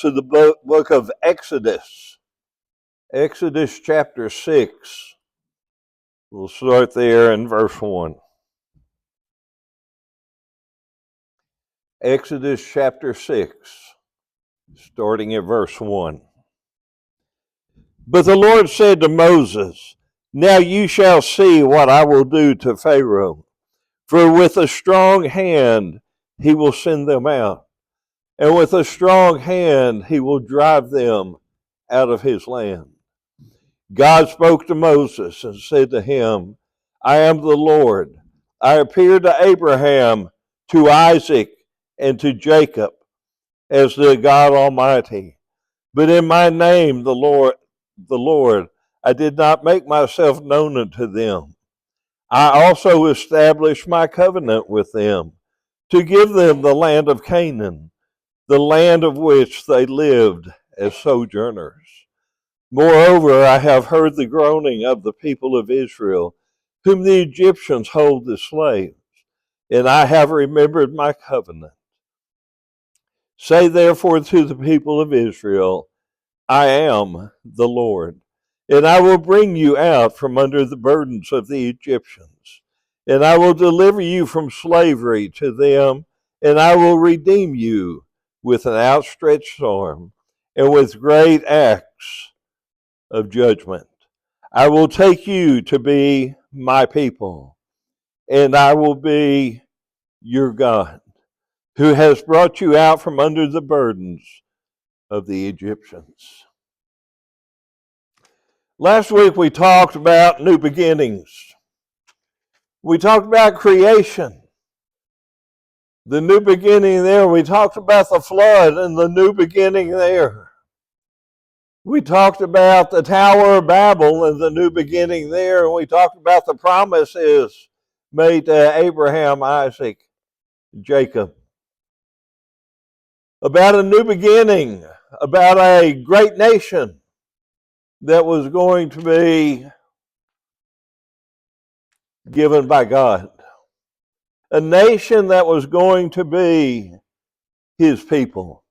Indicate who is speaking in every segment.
Speaker 1: To the book of Exodus, Exodus chapter 6. We'll start there in verse 1. Exodus chapter 6, starting at verse 1. But the Lord said to Moses, "Now you shall see what I will do to Pharaoh, for with a strong hand he will send them out, and with a strong hand he will drive them out of his land." God spoke to Moses and said to him, "I am the Lord. I appeared to Abraham, to Isaac, and to Jacob as the God Almighty. But in my name, the Lord, I did not make myself known unto them. I also established my covenant with them to give them the land of Canaan, the land of which they lived as sojourners. Moreover, I have heard the groaning of the people of Israel, whom the Egyptians hold as slaves, and I have remembered my covenant. Say therefore to the people of Israel, I am the Lord, and I will bring you out from under the burdens of the Egyptians, and I will deliver you from slavery to them, and I will redeem you with an outstretched arm and with great acts of judgment. I will take you to be my people, and I will be your God, who has brought you out from under the burdens of the Egyptians." Last week we talked about new beginnings. We talked about creation, the new beginning there. We talked about the flood and the new beginning there. We talked about the Tower of Babel and the new beginning there. And we talked about the promises made to Abraham, Isaac, Jacob. About a new beginning, about a great nation that was going to be given by God. A nation that was going to be his people.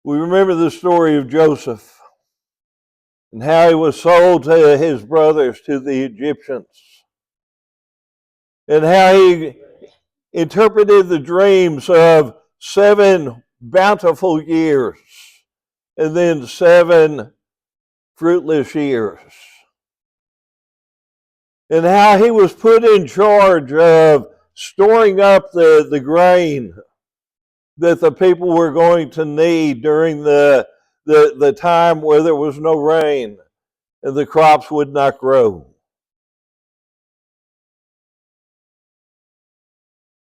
Speaker 1: We remember the story of Joseph and how he was sold to his brothers, to the Egyptians, and how he interpreted the dreams of 7 bountiful years and then 7 fruitless years, and how he was put in charge of storing up the grain that the people were going to need during the time where there was no rain and the crops would not grow.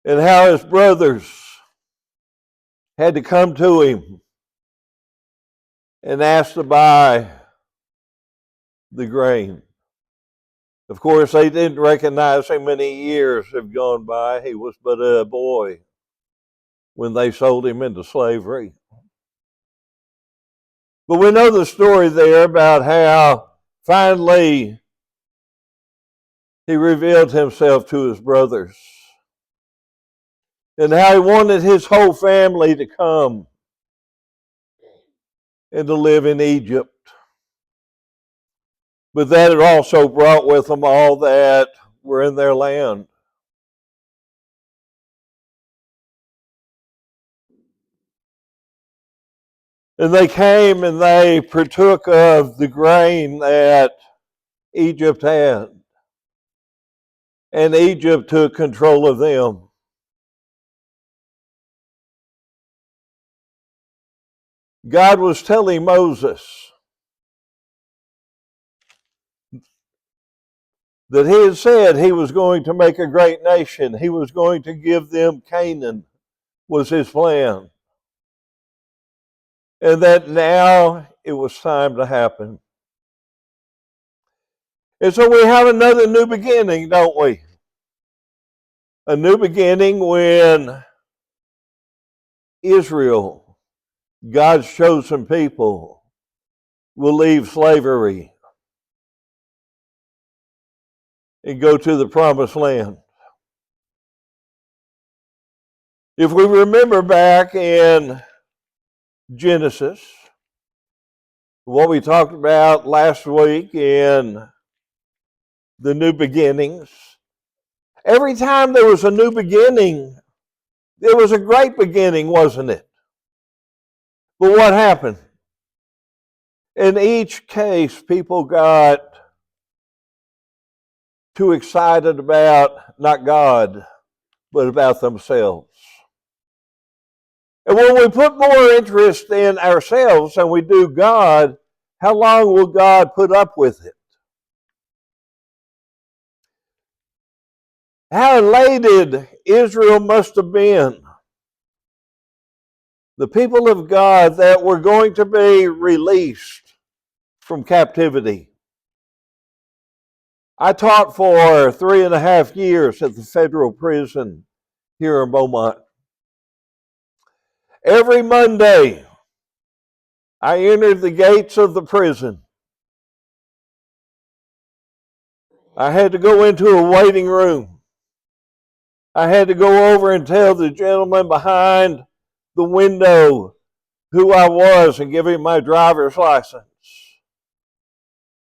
Speaker 1: And how his brothers had to come to him and ask to buy the grain. Of course, they didn't recognize him. Many years have gone by. He was but a boy when they sold him into slavery. But we know the story there about how finally he revealed himself to his brothers, and how he wanted his whole family to come and to live in Egypt. But that it also brought with them all that were in their land. And they came and they partook of the grain that Egypt had. And Egypt took control of them. God was telling Moses that he had said he was going to make a great nation. He was going to give them Canaan, was his plan. And that now it was time to happen. And so we have another new beginning, don't we? A new beginning when Israel, God's chosen people, will leave slavery and go to the promised land. If we remember back in Genesis, what we talked about last week in the new beginnings, every time there was a new beginning, it was a great beginning, wasn't it? But what happened? In each case, people got too excited about not God, but about themselves. And when we put more interest in ourselves than we do God, how long will God put up with it? How elated Israel must have been. The people of God that were going to be released from captivity. I taught for 3.5 years at the federal prison here in Beaumont. Every Monday, I entered the gates of the prison. I had to go into a waiting room. I had to go over and tell the gentleman behind the window who I was and give him my driver's license.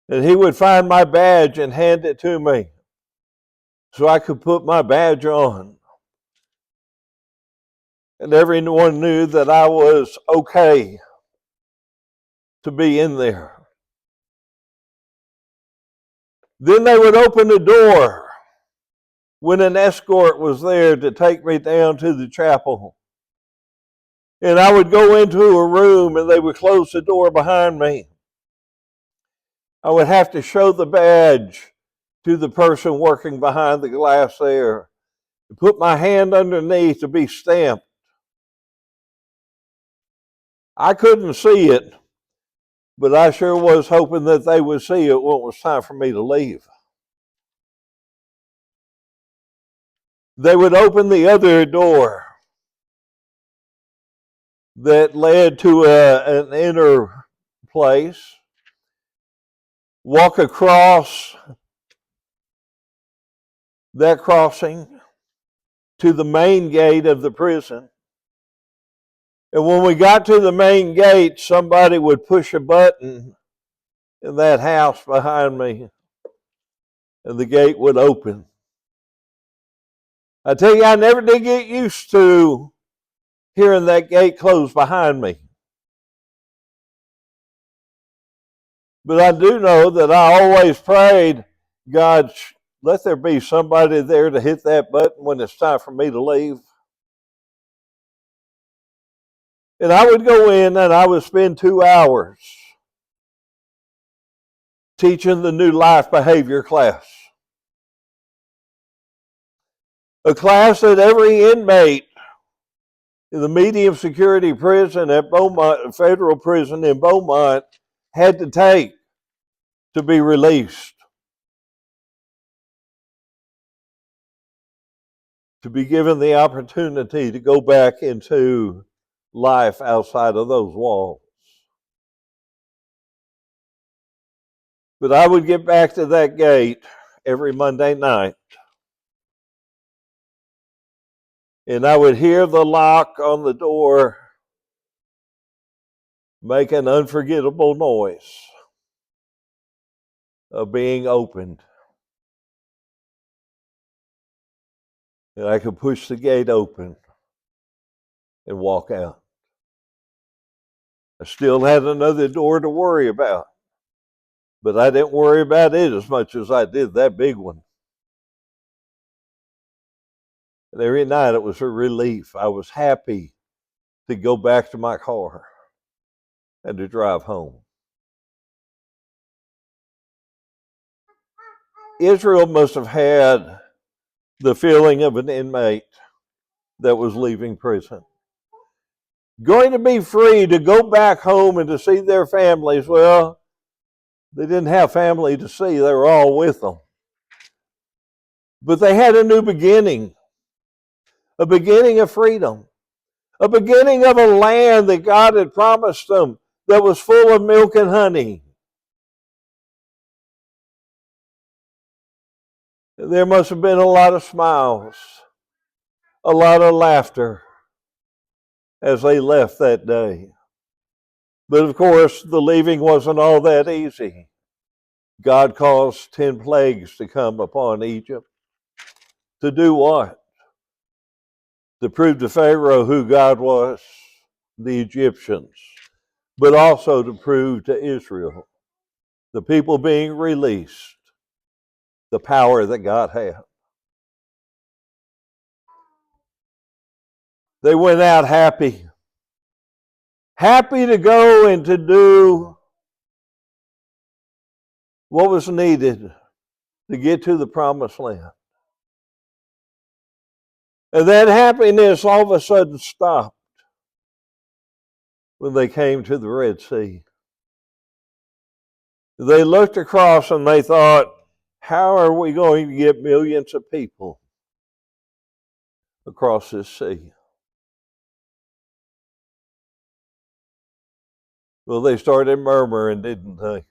Speaker 1: And he would find my badge and hand it to me so I could put my badge on. And everyone knew that I was okay to be in there. Then they would open the door when an escort was there to take me down to the chapel. And I would go into a room and they would close the door behind me. I would have to show the badge to the person working behind the glass there, put my hand underneath to be stamped. I couldn't see it, but I sure was hoping that they would see it when it was time for me to leave. They would open the other door that led to an inner place, walk across that crossing to the main gate of the prison. And when we got to the main gate, somebody would push a button in that house behind me, and the gate would open. I tell you, I never did get used to hearing that gate close behind me. But I do know that I always prayed, God, let there be somebody there to hit that button when it's time for me to leave. And I would go in and I would spend 2 hours teaching the new life behavior class. A class that every inmate in the medium security prison at Beaumont, federal prison in Beaumont, had to take to be released. To be given the opportunity to go back into life outside of those walls. But I would get back to that gate every Monday night, and I would hear the lock on the door make an unforgettable noise of being opened. And I could push the gate open and walk out. I still had another door to worry about, but I didn't worry about it as much as I did that big one. And every night it was a relief. I was happy to go back to my car and to drive home. Israel must have had the feeling of an inmate that was leaving prison. Going to be free to go back home and to see their families. Well, they didn't have family to see, they were all with them. But they had a new beginning, a beginning of freedom, a beginning of a land that God had promised them that was full of milk and honey. There must have been a lot of smiles, a lot of laughter, as they left that day. But of course, the leaving wasn't all that easy. God caused 10 plagues to come upon Egypt. To do what? To prove to Pharaoh who God was, the Egyptians, but also to prove to Israel, the people being released, the power that God had. They went out happy to go and to do what was needed to get to the promised land. And that happiness all of a sudden stopped when they came to the Red Sea. They looked across and they thought, how are we going to get millions of people across this sea? Well, they started murmuring, didn't they?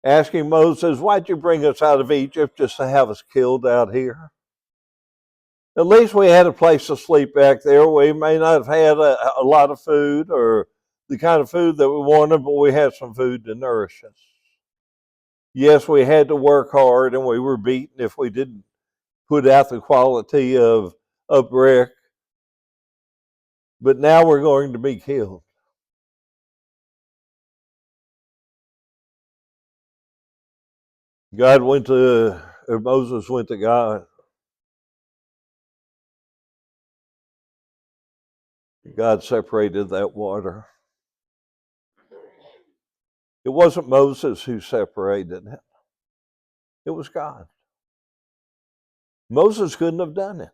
Speaker 1: Asking Moses, why'd you bring us out of Egypt just to have us killed out here? At least we had a place to sleep back there. We may not have had a lot of food or the kind of food that we wanted, but we had some food to nourish us. Yes, we had to work hard and we were beaten if we didn't put out the quality of brick. But now we're going to be killed. Moses went to God. God separated that water. It wasn't Moses who separated it. It was God. Moses couldn't have done it.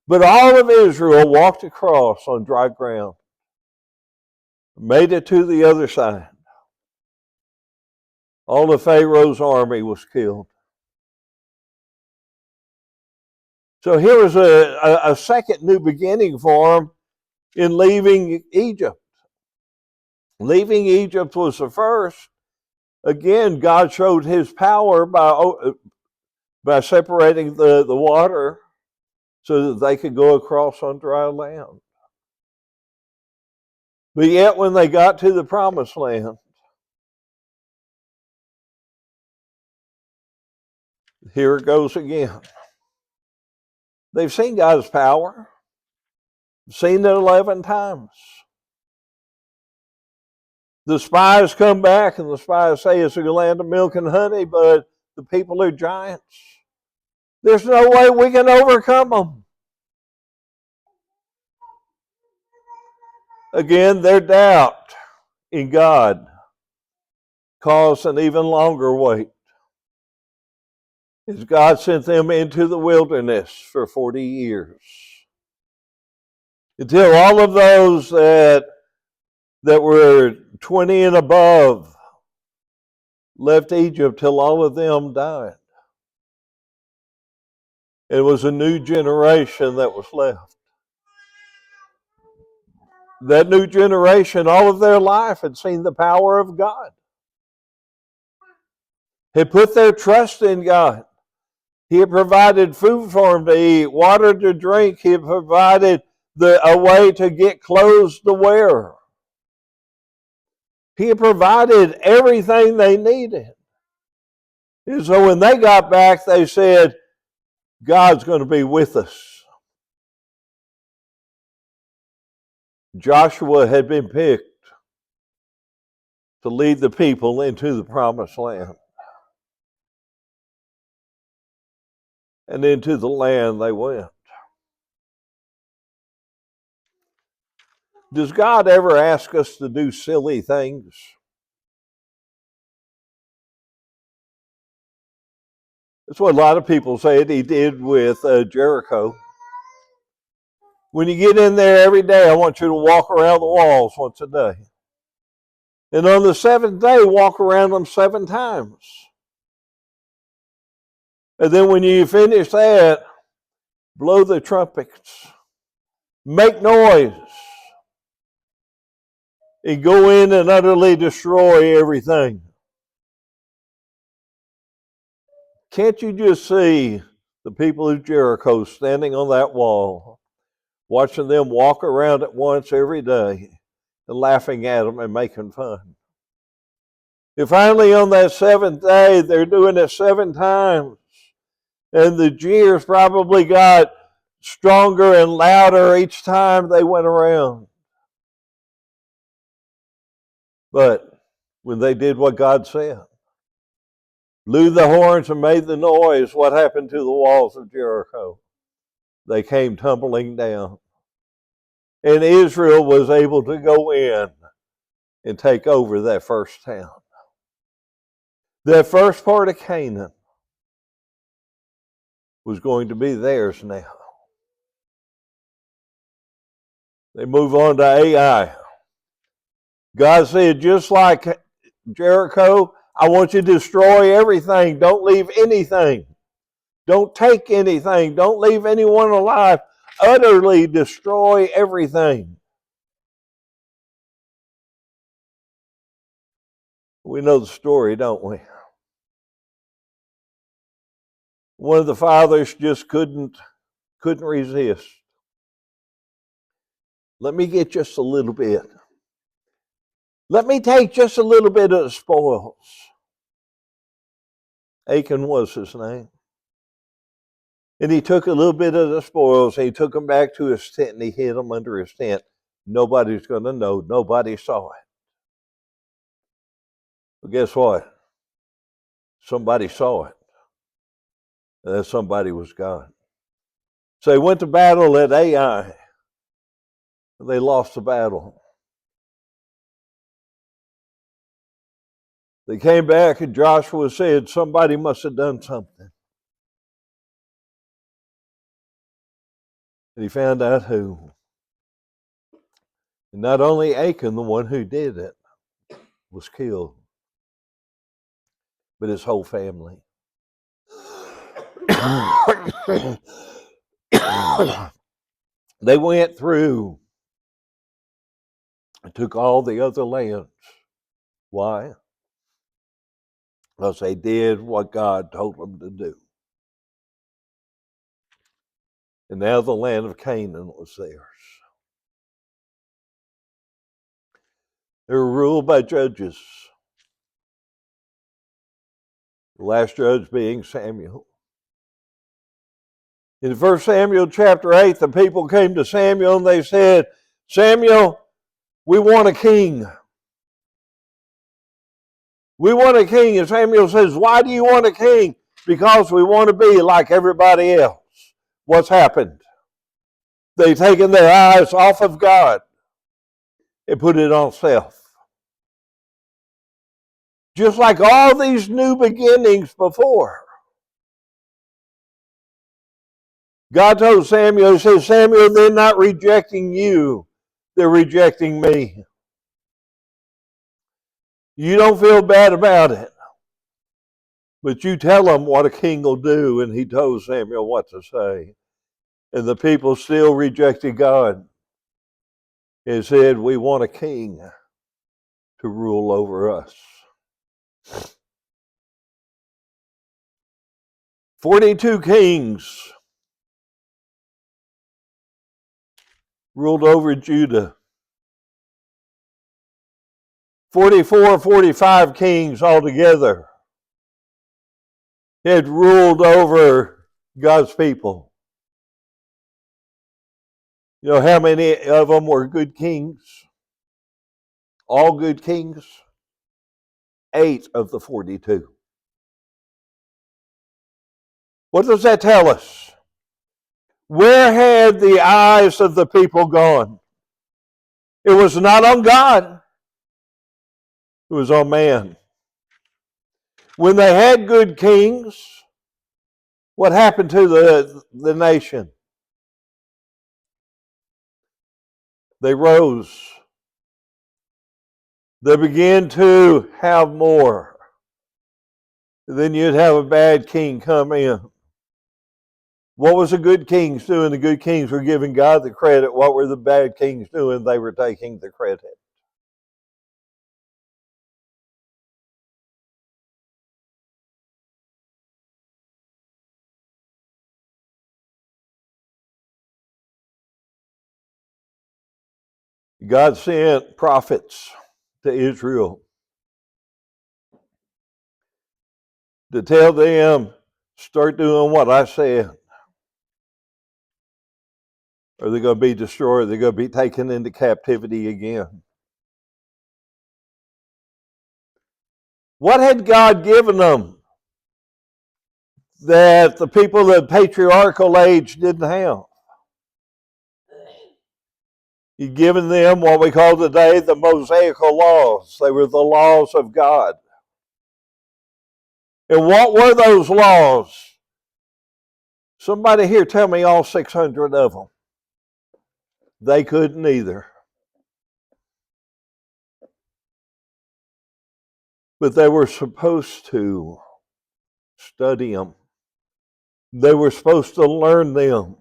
Speaker 1: But all of Israel walked across on dry ground, made it to the other side. All of Pharaoh's army was killed. So here was a second new beginning for them in leaving Egypt. Leaving Egypt was the first. Again, God showed his power by separating the water so that they could go across on dry land. But yet when they got to the promised land, here it goes again. They've seen God's power, seen it 11 times. The spies come back and the spies say it's a land of milk and honey, but the people are giants. There's no way we can overcome them. Again, their doubt in God caused an even longer wait. As God sent them into the wilderness for 40 years. Until all of those that were 20 and above left Egypt, till all of them died. It was a new generation that was left. That new generation, all of their life, had seen the power of God. Had put their trust in God. He had provided food for them to eat, water to drink. He had provided a way to get clothes to wear. He had provided everything they needed. And so when they got back, they said, God's going to be with us. Joshua had been picked to lead the people into the promised land. And into the land they went. Does God ever ask us to do silly things? That's what a lot of people said he did with Jericho. When you get in there every day, I want you to walk around the walls once a day. And on the seventh day, walk around them 7 times. And then when you finish that, blow the trumpets. Make noise. And go in and utterly destroy everything. Can't you just see the people of Jericho standing on that wall watching them walk around at once every day and laughing at them and making fun. And finally, on that seventh day, they're doing it 7 times. And the jeers probably got stronger and louder each time they went around. But when they did what God said, blew the horns and made the noise, what happened to the walls of Jericho? They came tumbling down. And Israel was able to go in and take over that first town. That first part of Canaan was going to be theirs now. They move on to Ai. God said, just like Jericho, I want you to destroy everything. Don't leave anything. Don't take anything. Don't leave anyone alive. Utterly destroy everything. We know the story, don't we? One of the fathers just couldn't resist. Let me get just a little bit. Let me take just a little bit of the spoils. Achan was his name. And he took a little bit of the spoils and he took them back to his tent and he hid them under his tent. Nobody's going to know. Nobody saw it. But guess what? Somebody saw it. And that somebody was God. So they went to battle at Ai. They lost the battle. They came back and Joshua said, somebody must have done something. And he found out who. And not only Achan, the one who did it, was killed, but his whole family. They went through and took all the other lands. Why? Because they did what God told them to do. And now the land of Canaan was theirs. They were ruled by judges. The last judge being Samuel. In 1 Samuel chapter 8, the people came to Samuel and they said, Samuel, we want a king. We want a king. And Samuel says, why do you want a king? Because we want to be like everybody else. What's happened? They've taken their eyes off of God and put it on self. Just like all these new beginnings before. God told Samuel, he says, Samuel, they're not rejecting you. They're rejecting me. You don't feel bad about it. But you tell them what a king will do. And he told Samuel what to say. And the people still rejected God. And said, we want a king to rule over us. 42 kings ruled over Judah. 44, 45 kings altogether had ruled over God's people. You know how many of them were good kings? All good kings? 8 of the 42. What does that tell us? Where had the eyes of the people gone? It was not on God. It was on man. When they had good kings, what happened to the nation? They rose. They began to have more. Then you'd have a bad king come in. What was the good kings doing? The good kings were giving God the credit. What were the bad kings doing? They were taking the credit. God sent prophets to Israel to tell them, start doing what I said, or they're going to be destroyed. They're going to be taken into captivity again. What had God given them that the people of the patriarchal age didn't have? He'd given them what we call today the Mosaical laws. They were the laws of God. And what were those laws? Somebody here tell me all 600 of them. They couldn't either. But they were supposed to study them. They were supposed to learn them.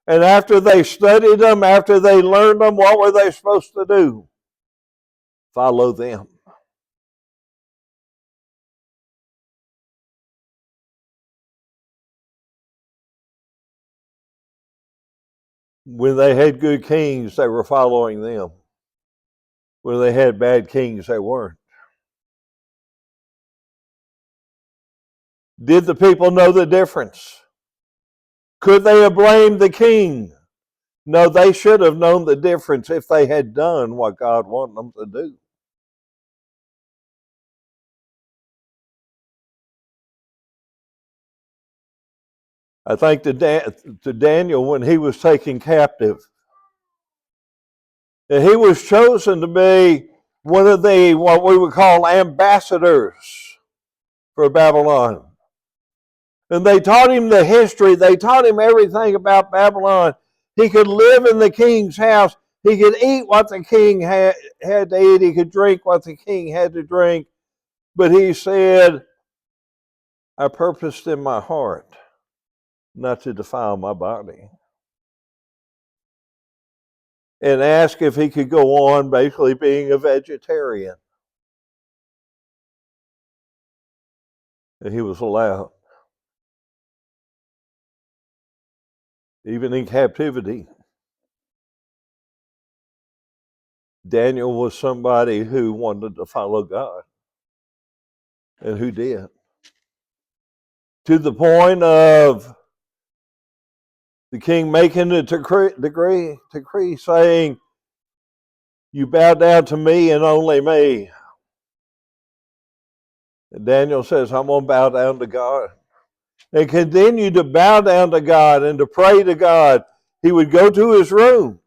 Speaker 1: And after they studied them, after they learned them, what were they supposed to do? Follow them. When they had good kings, they were following them. When they had bad kings, they weren't. Did the people know the difference? Could they have blamed the king? No, they should have known the difference if they had done what God wanted them to do. I think to Daniel, when he was taken captive, he was chosen to be one of the, what we would call, ambassadors for Babylon. And they taught him the history. They taught him everything about Babylon. He could live in the king's house. He could eat what the king had to eat. He could drink what the king had to drink. But he said, I purposed in my heart not to defile my body. And asked if he could go on basically being a vegetarian. And he was allowed. Even in captivity. Daniel was somebody who wanted to follow God. And who did. To the point of the king making a decree saying, you bow down to me and only me. And Daniel says, I'm going to bow down to God. And continue to bow down to God and to pray to God. He would go to his room.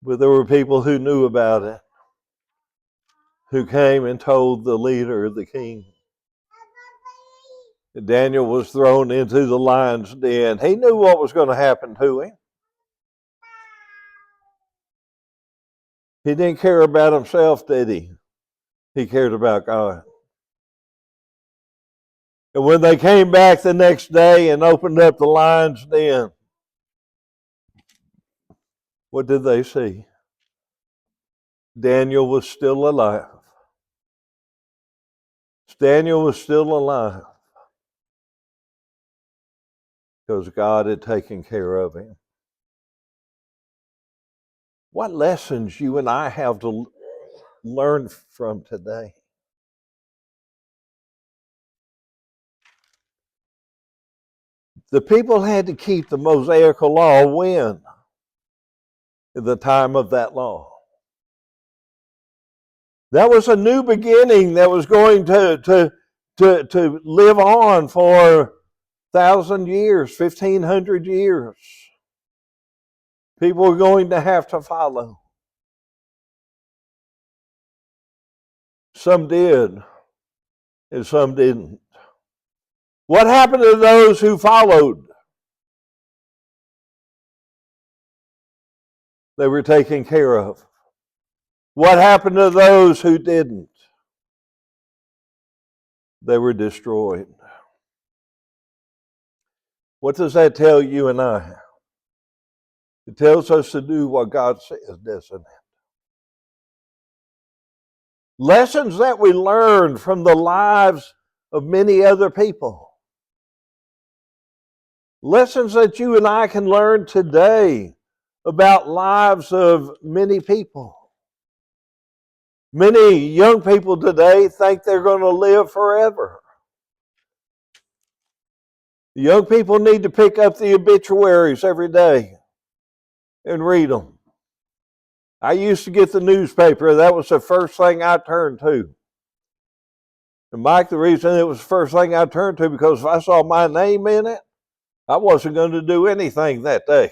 Speaker 1: But there were people who knew about it, who came and told the leader, the king. Daniel was thrown into the lion's den. He knew what was going to happen to him. He didn't care about himself, did he? He cared about God. And when they came back the next day and opened up the lion's den, what did they see? Daniel was still alive. Daniel was still alive because God had taken care of him. What lessons you and I have to learn from today? The people had to keep the Mosaical law when? At the time of that law. That was a new beginning that was going to live on for 1,000 years, 1,500 years. People were going to have to follow. Some did, and some didn't. What happened to those who followed? They were taken care of. What happened to those who didn't? They were destroyed. What does that tell you and I? It tells us to do what God says, doesn't it? Lessons that we learned from the lives of many other people. Lessons that you and I can learn today about lives of many people. Many young people today think they're going to live forever. Young people need to pick up the obituaries every day and read them. I used to get the newspaper. That was the first thing I turned to. And Mike, the reason it was the first thing I turned to, because if I saw my name in it, I wasn't going to do anything that day.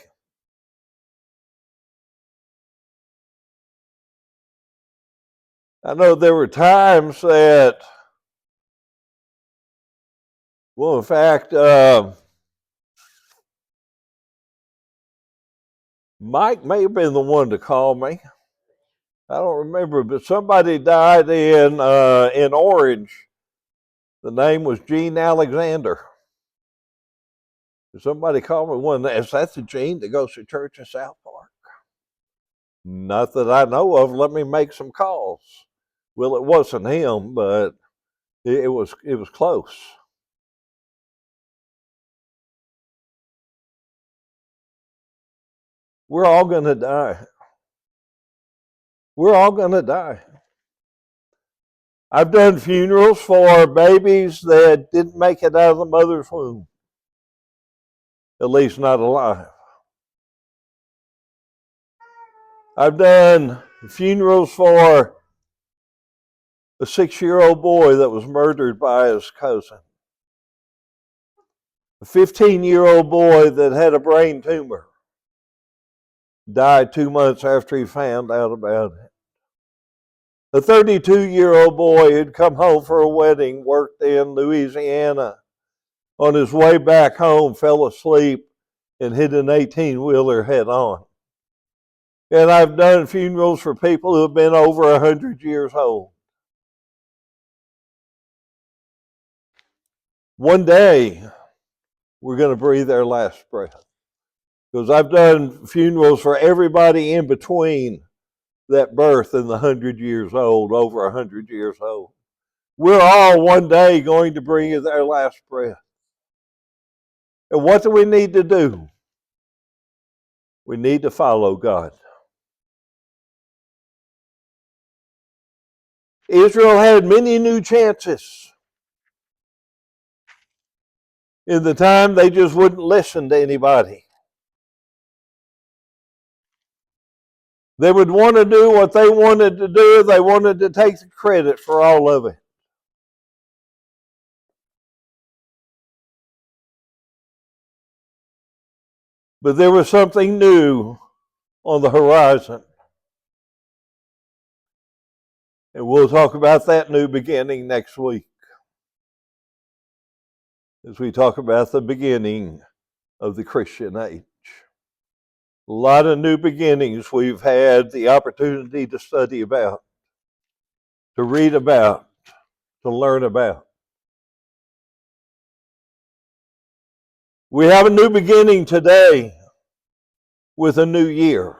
Speaker 1: I know there were times that, well, in fact, Mike may have been the one to call me. I don't remember, but somebody died in Orange. The name was Gene Alexander. Somebody called me one day. Is that the Gene that goes to church in South Park? Not that I know of. Let me make some calls. Well, it wasn't him, but it was close. We're all going to die. We're all going to die. I've done funerals for babies that didn't make it out of the mother's womb. At least not alive. I've done funerals for a 6-year-old boy that was murdered by his cousin. A 15-year-old boy that had a brain tumor died 2 months after he found out about it. A 32-year-old boy had come home for a wedding, worked in Louisiana. On his way back home, fell asleep and hit an 18-wheeler head on. And I've done funerals for people who have been over 100 years old. One day, we're going to breathe our last breath. Because I've done funerals for everybody in between that birth and the 100 years old, over 100 years old. We're all one day going to breathe our last breath. And what do we need to do? We need to follow God. Israel had many new chances. In the time, they just wouldn't listen to anybody. They would want to do what they wanted to do. They wanted to take the credit for all of it. But there was something new on the horizon. And we'll talk about that new beginning next week, as we talk about the beginning of the Christian age. A lot of new beginnings we've had the opportunity to study about, to read about, to learn about. We have a new beginning today with a new year.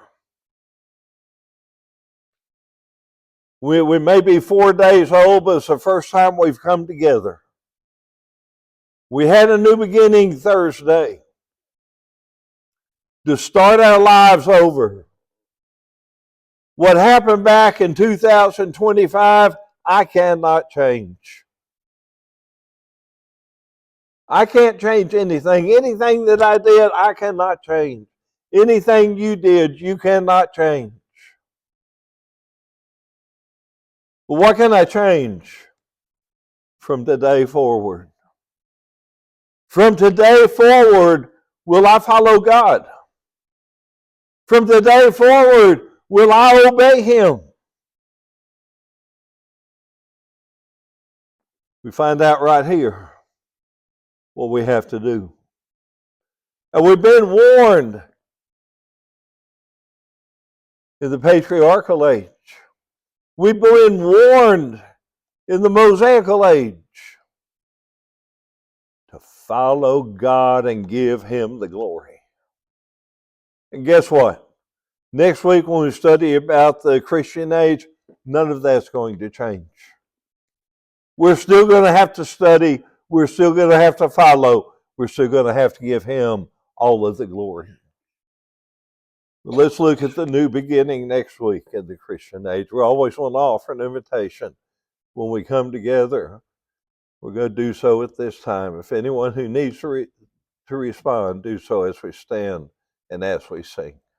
Speaker 1: We may be 4 days old, but it's the first time we've come together. We had a new beginning Thursday to start our lives over. What happened back in 2025, I cannot change. I can't change anything. Anything that I did, I cannot change. Anything you did, you cannot change. But what can I change from today forward? From today forward, will I follow God? From today forward, will I obey Him? We find out right here what we have to do. And we've been warned in the patriarchal age. We've been warned in the Mosaical age to follow God and give Him the glory. And guess what? Next week when we study about the Christian age, none of that's going to change. We're still going to have to study. We're still going to have to follow. We're still going to have to give Him all of the glory. Let's look at the new beginning next week in the Christian age. We always want to offer an invitation when we come together. We're going to do so at this time. If anyone who needs to respond, do so as we stand and as we sing.